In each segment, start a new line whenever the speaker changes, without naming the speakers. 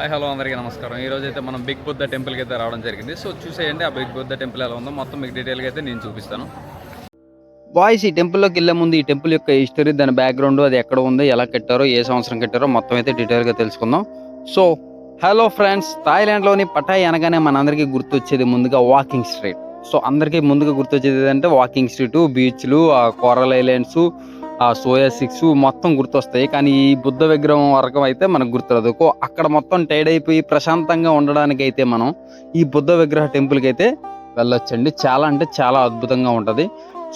Hi hello అందరికీ నమస్కారం. ఈరోజు అయితే మనం బిగ్ బుద్ధ టెంపుల్కి అయితే రావడం జరిగింది. సో చూసేయండి ఆ బిగ్ బుద్ధ టెంపుల్ ఎలా ఉందో మొత్తం మీకు డీటెయిల్గా అయితే నేను చూపిస్తాను. బాయ్స్, ఈ టెంపుల్లోకి వెళ్ళే ముందు ఈ టెంపుల్ యొక్క హిస్టరీ, దాని బ్యాక్గ్రౌండ్, అది ఎక్కడ ఉందో, ఎలా కట్టారో, ఏ సంవత్సరం కట్టారో మొత్తం అయితే డీటెయిల్గా తెలుసుకుందాం. సో హలో ఫ్రెండ్స్, థాయిలాండ్లోని పటాయ్ అనగానే మనందరికీ గుర్తొచ్చేది ముందుగా వాకింగ్ స్ట్రీట్. సో అందరికీ ముందుగా గుర్తొచ్చేది ఏంటంటే వాకింగ్ స్ట్రీట్, బీచ్లు, ఆ కోరల్ ఐలాండ్స్, ఆ సోయా సిక్స్ మొత్తం గుర్తొస్తాయి. కానీ ఈ బుద్ధ విగ్రహం వరకు అయితే మనకు గుర్తురాదు. అక్కడ మొత్తం టైడ్ అయిపోయి ప్రశాంతంగా ఉండడానికి అయితే మనం ఈ బుద్ధ విగ్రహ టెంపుల్కి అయితే వెళ్ళొచ్చండి. చాలా అంటే చాలా అద్భుతంగా ఉంటుంది.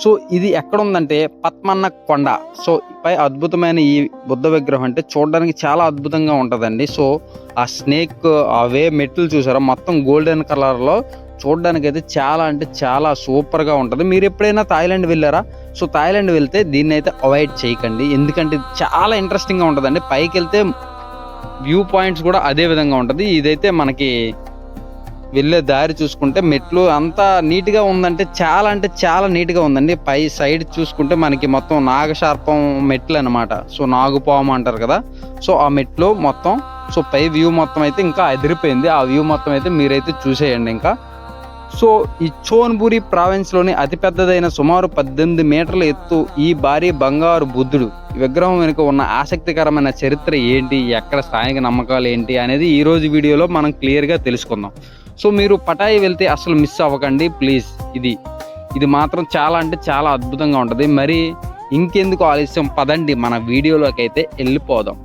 సో ఇది ఎక్కడ ఉందంటే పద్మన్న కొండ. సో పై అద్భుతమైన ఈ బుద్ధ విగ్రహం అంటే చూడడానికి చాలా అద్భుతంగా ఉంటుందండి. సో ఆ స్నేక్ అవే మెట్లు చూసారా, మొత్తం గోల్డెన్ కలర్లో చూడడానికి అయితే చాలా అంటే చాలా సూపర్గా ఉంటుంది. మీరు ఎప్పుడైనా థాయిలాండ్ వెళ్ళారా? సో థాయిలాండ్ వెళ్తే దీన్ని అయితే అవాయిడ్ చేయకండి, ఎందుకంటే చాలా ఇంట్రెస్టింగ్గా ఉంటుందండి. పైకి వెళ్తే వ్యూ పాయింట్స్ కూడా అదే విధంగా ఉంటుంది. ఇదైతే మనకి వెళ్ళే దారి చూసుకుంటే మెట్లు అంతా నీట్గా ఉందంటే చాలా నీట్గా ఉందండి. పై సైడ్ చూసుకుంటే మనకి మొత్తం నాగశార్పం మెట్లు అనమాట. సో నాగుపాము అంటారు కదా, సో ఆ మెట్లు మొత్తం. సో పై వ్యూ మొత్తం అయితే ఇంకా అదిరిపోయింది. ఆ వ్యూ మొత్తం అయితే మీరైతే చూసేయండి. ఇంకా సో ఈ చోన్బురి ప్రావిన్స్లోని అతిపెద్దదైన సుమారు 18 మీటర్ల ఎత్తు ఈ భారీ బంగారు బుద్ధుడు విగ్రహం వెనుక ఉన్న ఆసక్తికరమైన చరిత్ర ఏంటి, ఎక్కడ స్థానిక నమ్మకాలు ఏంటి అనేది ఈరోజు వీడియోలో మనం క్లియర్గా తెలుసుకుందాం. సో మీరు పటాయి వెళ్తే అసలు మిస్ అవ్వకండి ప్లీజ్. ఇది మాత్రం చాలా అంటే చాలా అద్భుతంగా ఉంటుంది. మరి ఇంకెందుకు ఆలస్యం, పదండి మన వీడియోలోకి అయితే వెళ్ళిపోదాం.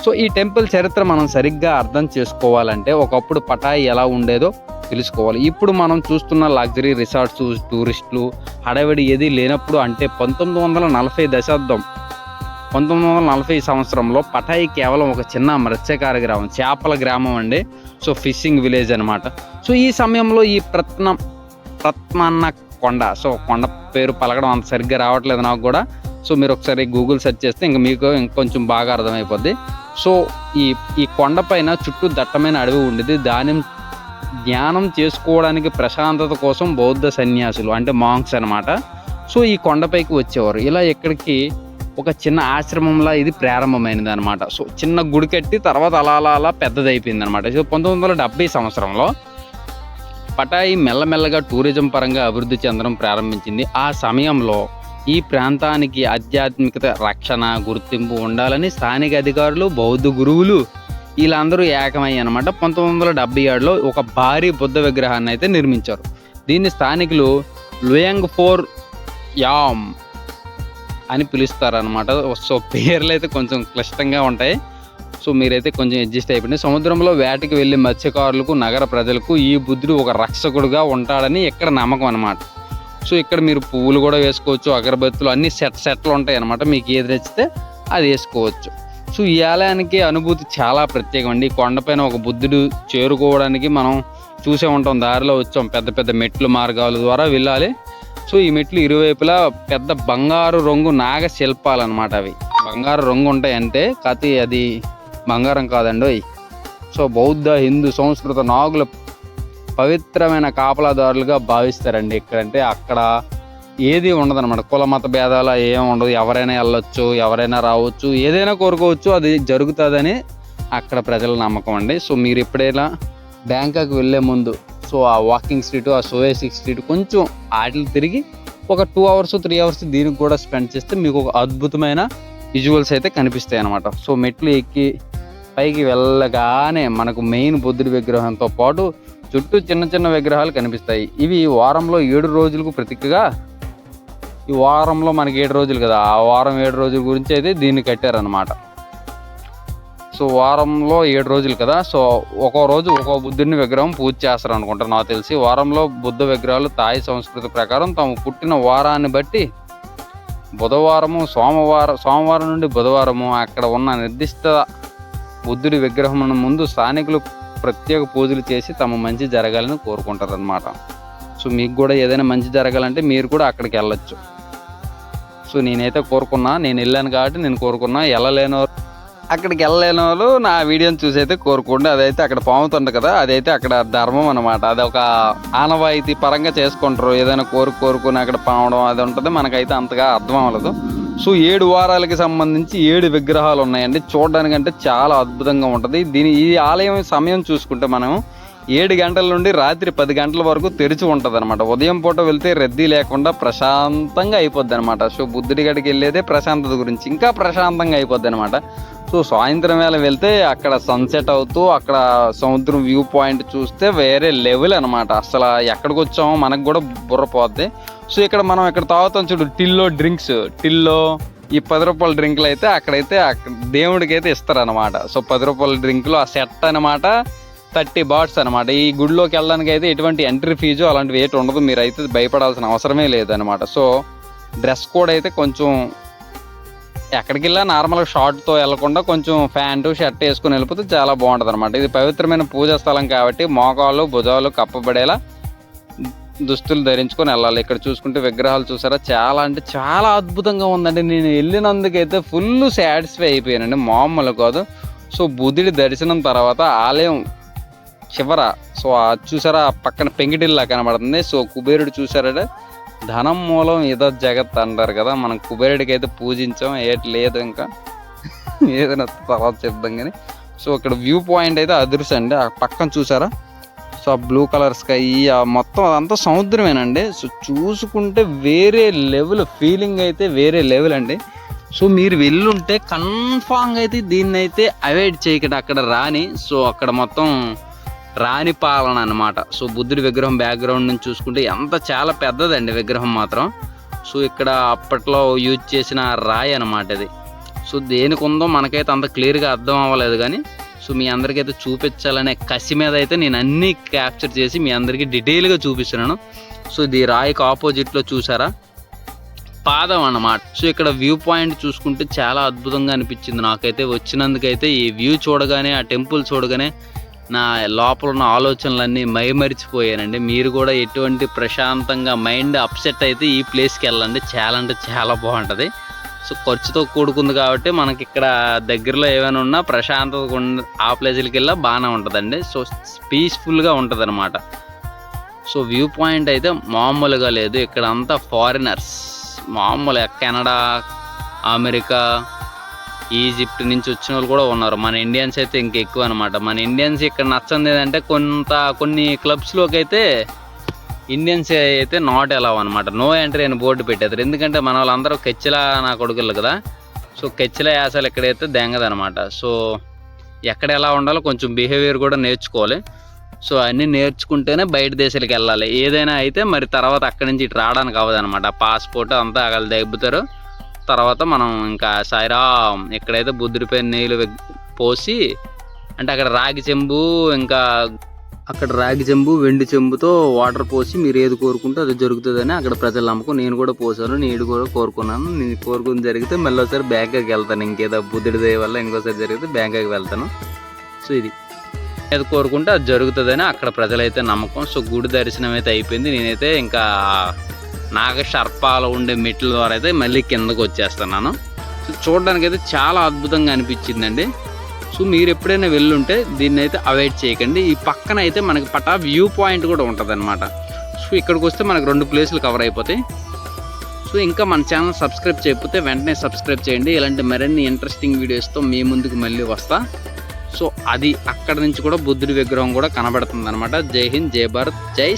సో ఈ టెంపుల్ చరిత్ర మనం సరిగ్గా అర్థం చేసుకోవాలంటే ఒకప్పుడు పటాయి ఎలా ఉండేదో తెలుసుకోవాలి. ఇప్పుడు మనం చూస్తున్న లగ్జరీ రిసార్ట్స్, టూరిస్టులు హడావిడి ఏది లేనప్పుడు అంటే 1940 సంవత్సరంలో పటాయి కేవలం ఒక చిన్న మత్స్యకార గ్రామం, చేపల గ్రామం అండి. సో ఫిషింగ్ విలేజ్ అనమాట. సో ఈ సమయంలో ఈ పద్మన్న కొండ, సో కొండ పేరు పలకడం అంత సరిగ్గా రావట్లేదు నాకు కూడా. సో మీరు ఒకసారి గూగుల్ సెర్చ్ చేస్తే ఇంకా మీకు ఇంకొంచెం బాగా అర్థమైపోద్ది. సో ఈ కొండ పైన చుట్టూ దట్టమైన అడవి ఉండేది. ధ్యానం చేసుకోవడానికి, ప్రశాంతత కోసం బౌద్ధ సన్యాసులు అంటే మాంక్స్ అనమాట. సో ఈ కొండపైకి వచ్చేవారు. ఇలా ఇక్కడికి ఒక చిన్న ఆశ్రమంలా ఇది ప్రారంభమైనది అనమాట. సో చిన్న గుడి కట్టి తర్వాత అలా పెద్దదైపోయింది అనమాట. సో 1970 సంవత్సరంలో పటాయి మెల్లమెల్లగా టూరిజం పరంగా అభివృద్ధి చెందడం ప్రారంభించింది. ఆ సమయంలో ఈ ప్రాంతానికి ఆధ్యాత్మికత, రక్షణ, గుర్తింపు ఉండాలని స్థానిక అధికారులు, బౌద్ధ గురువులు వీళ్ళందరూ ఏకమయ్యి అనమాట 1977లో ఒక భారీ బుద్ధ విగ్రహాన్ని అయితే నిర్మించారు. దీన్ని స్థానికులు లుయాంగ్ ఫోర్ యామ్ అని పిలుస్తారనమాట. సో పేర్లు అయితే కొంచెం క్లిష్టంగా ఉంటాయి. సో మీరైతే కొంచెం అడ్జస్ట్ అయిపోయింది. సముద్రంలో వేటకి వెళ్ళే మత్స్యకారులకు, నగర ప్రజలకు ఈ బుద్ధుడు ఒక రక్షకుడుగా ఉంటాడని ఇక్కడ నమ్మకం అనమాట. సో ఇక్కడ మీరు పువ్వులు కూడా వేసుకోవచ్చు, అగరబత్తులు అన్ని సెట్లు ఉంటాయి అనమాట. మీకు ఏది నచ్చితే అది వేసుకోవచ్చు. సో ఈ ఆలయానికి అనుభూతి చాలా ప్రత్యేకం అండి. కొండపైన ఒక బుద్ధుడు చేరుకోవడానికి మనం చూసే ఉంటాం, దారిలో వచ్చాం, పెద్ద పెద్ద మెట్లు మార్గాల ద్వారా వెళ్ళాలి. సో ఈ మెట్లు ఇరువైపులా పెద్ద బంగారు రంగు నాగ శిల్పాలు అనమాట. అవి బంగారు రంగు ఉంటాయి అంటే కాకపోతే అది బంగారం కాదండి. సో బౌద్ధ, హిందూ, సంస్కృత నాగుల పవిత్రమైన కాపలాదారులుగా భావిస్తారండి. ఇక్కడంటే అక్కడ ఏది ఉండదన్నమాట. కుల మత భేదాలు ఏం ఉండదు. ఎవరైనా వెళ్ళొచ్చు, ఎవరైనా రావచ్చు, ఏదైనా కోరుకోవచ్చు, అది జరుగుతుందని అక్కడ ప్రజల నమ్మకం అండి. సో మీరు ఎప్పుడైనా బ్యాంకాక్ వెళ్ళే ముందు సో ఆ వాకింగ్ స్ట్రీట్, ఆ సోయా సిక్స్ స్ట్రీట్ కొంచెం ఆటలు తిరిగి ఒక 2 hours 3 hours దీనికి కూడా స్పెండ్ చేస్తే మీకు ఒక అద్భుతమైన విజువల్స్ అయితే కనిపిస్తాయి అనమాట. సో మెట్లు ఎక్కి పైకి వెళ్ళగానే మనకు మెయిన్ బుద్ధుడి విగ్రహంతో పాటు చుట్టూ చిన్న చిన్న విగ్రహాలు కనిపిస్తాయి. ఇవి వారంలో 7 రోజులకు ప్రతీకగా, ఈ వారంలో మనకి 7 రోజులు కదా, ఆ వారం 7 రోజుల గురించి అయితే దీన్ని కట్టారనమాట. సో వారంలో 7 రోజులు కదా, సో ఒక్కో రోజు ఒక్కో బుద్ధుడిని విగ్రహం పూజ చేస్తారు అనుకుంటా నాకు తెలిసి. వారంలో బుద్ధ విగ్రహాలు తాయి సంస్కృతి ప్రకారం తాము పుట్టిన వారాన్ని బట్టి బుధవారము, సోమవారం నుండి బుధవారము అక్కడ ఉన్న నిర్దిష్ట బుద్ధుడి విగ్రహం ముందు స్థానికులు ప్రత్యేక పూజలు చేసి తమ మంచి జరగాలని కోరుకుంటారు అనమాట. సో మీకు కూడా ఏదైనా మంచి జరగాలంటే మీరు కూడా అక్కడికి వెళ్ళొచ్చు. సో నేనైతే కోరుకున్నా, నేను వెళ్ళాను కాబట్టి నేను కోరుకున్నా. అక్కడికి వెళ్ళలేని వాళ్ళు నా వీడియోని చూసి అయితే కోరుకోండి. అదైతే అక్కడ పాముతుంది కదా, అదైతే అక్కడ ధర్మం అనమాట. అది ఒక ఆనవాయితీ పరంగా చేసుకుంటారు. ఏదైనా కోరుకుని అక్కడ పావడం అది ఉంటుంది. మనకైతే అంతగా అర్థం అవ్వలేదు. సో 7 వారాలకి సంబంధించి 7 విగ్రహాలు ఉన్నాయండి. చూడడానికంటే చాలా అద్భుతంగా ఉంటుంది. ఈ ఆలయం సమయం చూసుకుంటే మనం 7 గంటల నుండి రాత్రి 10 గంటల వరకు తెరిచి ఉంటుంది అనమాట. ఉదయం పూట వెళ్తే రద్దీ లేకుండా ప్రశాంతంగా అయిపోద్ది అనమాట. సో బుద్ధుడి గడికి వెళ్ళేదే ప్రశాంతత గురించి, ఇంకా ప్రశాంతంగా అయిపోద్ది అనమాట. సో సాయంత్రం వేళ వెళ్తే అక్కడ సన్సెట్ అవుతూ అక్కడ సముద్రం వ్యూ పాయింట్ చూస్తే వేరే లెవెల్ అనమాట. అసలు ఎక్కడికి వచ్చామో మనకు కూడా బుర్ర పోద్ది. సో ఇక్కడ మనం ఇక్కడ తాగుతాం చూడు, టిల్లో డ్రింక్స్, టిల్లో ఈ 10 రూపాయల డ్రింకులు అయితే అక్కడైతే దేవుడికి అయితే ఇస్తారనమాట. సో 10 రూపాయల డ్రింకులు ఆ సెట్ అనమాట 30 బాట్స్ అనమాట. ఈ గుడిలోకి వెళ్ళడానికి అయితే ఎటువంటి ఎంట్రీ ఫీజు అలాంటివి ఏటి ఉండదు, మీరు అయితే భయపడాల్సిన అవసరమే లేదనమాట. సో డ్రెస్ కోడ్ అయితే కొంచెం ఎక్కడికి వెళ్ళా నార్మల్గా షార్ట్తో వెళ్ళకుండా కొంచెం ప్యాంటు షర్ట్ వేసుకుని వెళ్ళిపోతే చాలా బాగుంటుంది అనమాట. ఇది పవిత్రమైన పూజా స్థలం కాబట్టి మోకాళ్ళు భుజాలు కప్పబడేలా దుస్తులు ధరించుకొని వెళ్ళాలి. ఇక్కడ చూసుకుంటే విగ్రహాలు చూసారా, చాలా అంటే చాలా అద్భుతంగా ఉందండి. నేను వెళ్ళినందుకైతే ఫుల్ సాటిస్ఫై అయిపోయానండి, మామూలు కాదు. సో బుద్ధుడి దర్శనం తర్వాత ఆలయం చివర సో చూసారా పక్కన పెంకిటిల్లా కనబడుతుంది. సో కుబేరుడు చూసారా, ధనం మూలం ఏదో జగత్ అంటారు కదా, మనం కుబేరుడికి అయితే పూజించాం, ఏటి లేదు ఇంకా ఏదైనా తర్వాత చెప్దాం కానీ. సో ఇక్కడ వ్యూ పాయింట్ అయితే అదృశ్యం అండి. ఆ పక్కన చూసారా, సో ఆ బ్లూ కలర్ స్కై మొత్తం అదంతా సముద్రమేనండి. సో చూసుకుంటే వేరే లెవెల్ ఫీలింగ్ అయితే వేరే లెవెల్ అండి. సో మీరు వెళ్ళుంటే కన్ఫామ్గా అయితే దీన్ని అయితే అవాయిడ్ చేయకండి అక్కడ రాని. సో అక్కడ మొత్తం రాణి పాలన అనమాట. సో బుద్ధుడి విగ్రహం బ్యాక్గ్రౌండ్ నుంచి చూసుకుంటే ఎంత చాలా పెద్దదండి విగ్రహం మాత్రం. సో ఇక్కడ అప్పట్లో యూజ్ చేసిన రాయి అనమాట ఇది. సో దేనికి ఉందో మనకైతే అంత క్లియర్గా అర్థం అవ్వలేదు కానీ సో మీ అందరికైతే చూపించాలనే కసి మీద అయితే నేను అన్నీ క్యాప్చర్ చేసి మీ అందరికీ డీటెయిల్గా చూపిస్తున్నాను. సో ఇది రాయికి ఆపోజిట్లో చూసారా పాదం అన్నమాట. సో ఇక్కడ వ్యూ పాయింట్ చూసుకుంటే చాలా అద్భుతంగా అనిపించింది నాకైతే. వచ్చినందుకైతే ఈ వ్యూ చూడగానే ఆ టెంపుల్ చూడగానే నా లోపల ఉన్న ఆలోచనలన్నీ మైమరిచిపోయానండి. మీరు కూడా ఎటువంటి ప్రశాంతంగా మైండ్ అప్సెట్ అయితే ఈ ప్లేస్కి వెళ్ళండి, చాలా అంటే చాలా బాగుంటుంది. సో ఖర్చుతో కూడుకుంది కాబట్టి మనకి ఇక్కడ దగ్గరలో ఏమైనా ఉన్నా ప్రశాంతత ఆ ప్లేసులకి వెళ్ళా బాగానే ఉంటుందండి. సో పీస్ఫుల్గా ఉంటుంది అనమాట. సో వ్యూ పాయింట్ అయితే మామూలుగా లేదు. ఇక్కడ అంతా ఫారినర్స్, మామూలుగా కెనడా, అమెరికా, ఈజిప్ట్ నుంచి వచ్చిన వాళ్ళు కూడా ఉన్నారు. మన ఇండియన్స్ అయితే ఇంకా ఎక్కువ అనమాట. మన ఇండియన్స్ ఇక్కడ నచ్చంది ఏంటంటే కొన్ని క్లబ్స్లోకి అయితే ఇండియన్స్ అయితే నాట్ అలౌ అనమాట, నో ఎంట్రీ అని బోర్డు పెట్టేస్తారు. ఎందుకంటే మన వాళ్ళందరూ కెచ్చిలా నా కొడుకులు కదా. సో కెచ్చిలా యాసలు ఎక్కడైతే దెంగదనమాట. సో ఎక్కడ ఎలా ఉండాలో కొంచెం బిహేవియర్ కూడా నేర్చుకోవాలి. సో అన్నీ నేర్చుకుంటేనే బయట దేశాలకు వెళ్ళాలి. ఏదైనా అయితే మరి తర్వాత అక్కడి నుంచి ఇటు రావడానికి అవ్వదు అనమాట. పాస్పోర్ట్ అంతా వాళ్ళు దెబ్బతారు. తర్వాత మనం ఇంకా సాయిరామ్ ఎక్కడైతే బుద్ధుడిపై నీళ్ళు పోసి అంటే అక్కడ రాగి చెంబు, ఇంకా అక్కడ రాగి చెంబు వెండి చెంబుతో వాటర్ పోసి మీరు ఏది కోరుకుంటే అది జరుగుతుందని అక్కడ ప్రజలు నమ్మకం. నేను కూడా పోసాను, నేను కూడా కోరుకున్నాను. నేను కోరుకుని జరిగితే మళ్ళీ ఒకసారి బ్యాంకాక్ వెళ్తాను. ఇంకేదో బుద్ధుడి దయ వల్ల ఇంకోసారి జరిగితే బ్యాంకాక్ వెళ్తాను. సో ఇది ఏది కోరుకుంటే అది జరుగుతుందని అక్కడ ప్రజలైతే నమ్మకం. సో గుడి దర్శనం అయితే అయిపోయింది. నేనైతే ఇంకా నాగ సర్పాలు ఉండే మెట్ల ద్వారా అయితే మళ్ళీ కిందకు వచ్చేస్తున్నాను. సో చూడడానికి అయితే చాలా అద్భుతంగా అనిపించిందండి. సో మీరు ఎప్పుడైనా వెళ్ళుంటే దీన్ని అయితే అవాయిడ్ చేయకండి. ఈ పక్కన అయితే మనకి పటా వ్యూ పాయింట్ కూడా ఉంటుంది అనమాట. సో ఇక్కడికి వస్తే మనకు 2 ప్లేసులు కవర్ అయిపోతాయి. సో ఇంకా మన ఛానల్ సబ్స్క్రైబ్ చేయకపోతే వెంటనే సబ్స్క్రైబ్ చేయండి. ఇలాంటి మరిన్ని ఇంట్రెస్టింగ్ వీడియోస్తో మీ ముందుకు మళ్ళీ వస్తా. సో అది అక్కడ నుంచి కూడా బుద్ధుడి విగ్రహం కూడా కనబడుతుంది అనమాట. జై హింద్, జై భారత్, జై